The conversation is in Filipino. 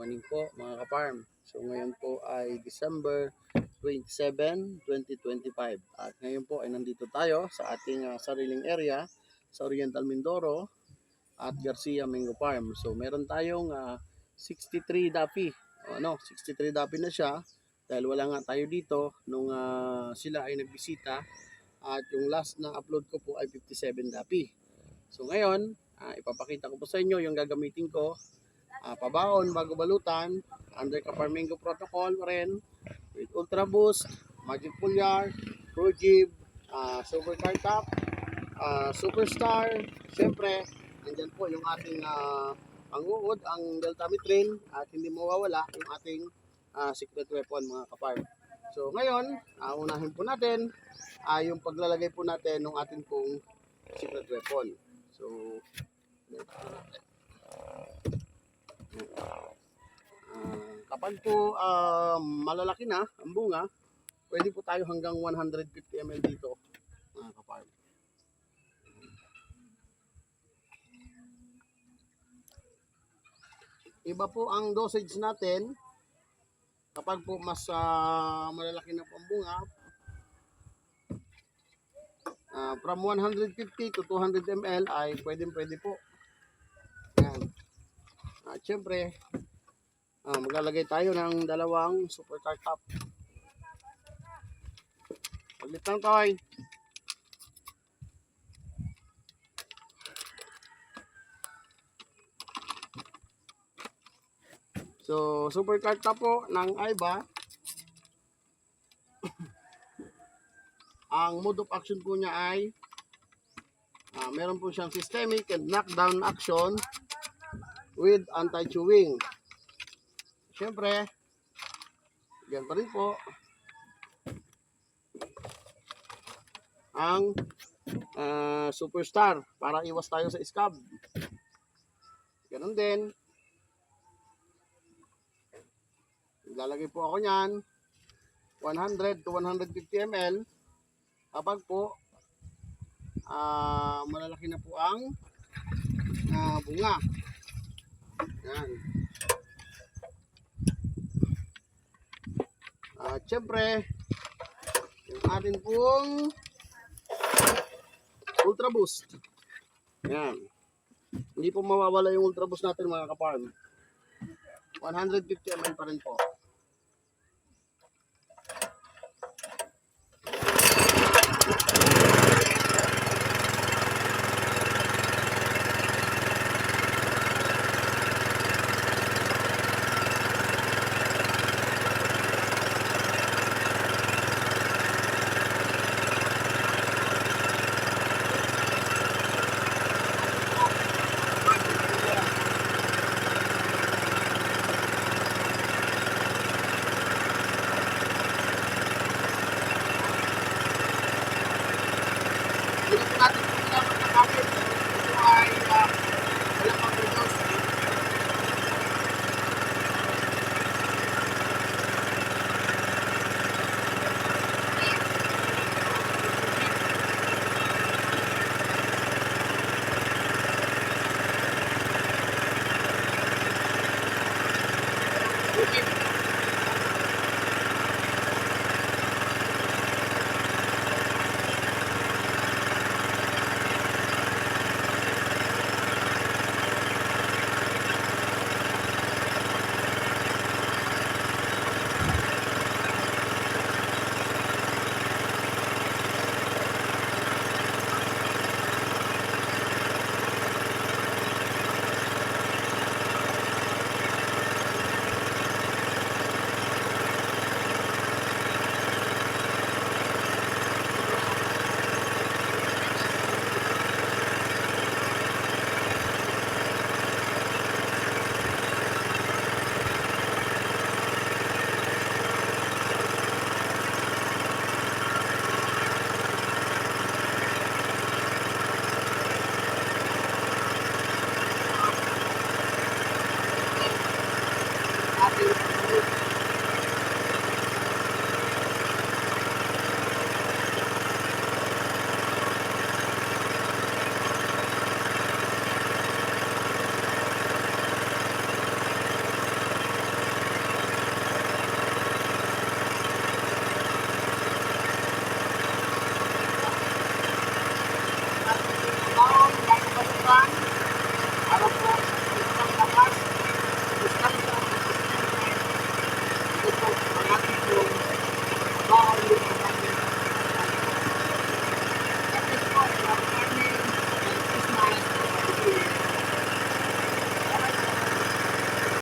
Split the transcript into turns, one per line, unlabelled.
Morning po mga ka-farm. So ngayon po ay December 27, 2025. At ngayon po ay nandito tayo sa ating sariling area sa Oriental Mindoro at Garcia Mango Farm. So meron tayong 63 dapi. 63 dapi na siya dahil wala nga tayo dito nung sila ay nagbisita. At yung last na upload ko po ay 57 dapi. So ngayon, ipapakita ko po sa inyo yung gagamitin ko. Pabaon bago balutan, under Ka-Farmingo protocol rin, with Ultra Boost, Magic Foliar, Projib, Super Cartap, Superstar. Siyempre, nandyan po yung ating panguod, ang Deltamitrin, at hindi mawawala yung ating secret weapon mga ka-farm. So ngayon, unahin po natin yung paglalagay po natin ng ating pong secret weapon. So, kapag po malalaki na ang bunga, pwede po tayo hanggang 150 ml dito mga ka-farm. Iba po ang dosage natin kapag po mas malalaki na po ang bunga. From 150 to 200 ml ay pwede po. Yan. At syempre, maglalagay tayo ng dalawang super cartap. Paglit lang toy. So, super cartap po ng AIBA. Ang mode of action po niya ay meron po siyang systemic and knockdown action with anti-chewing. Siyempre, yan pa rin po ang Superstar para iwas tayo sa scab. Ganun din. Lalagay po ako niyan 100 to 150 ml kapag po malalaki na po ang bunga. Yan. At syempre, yung atin pong Ultra Boost. Yan. Hindi po mawawala yung Ultra Boost natin mga ka-farm. 150 ml pa rin po. Hindi po natin pinapag na kapit. Ito ay walang pag-reduce. Happy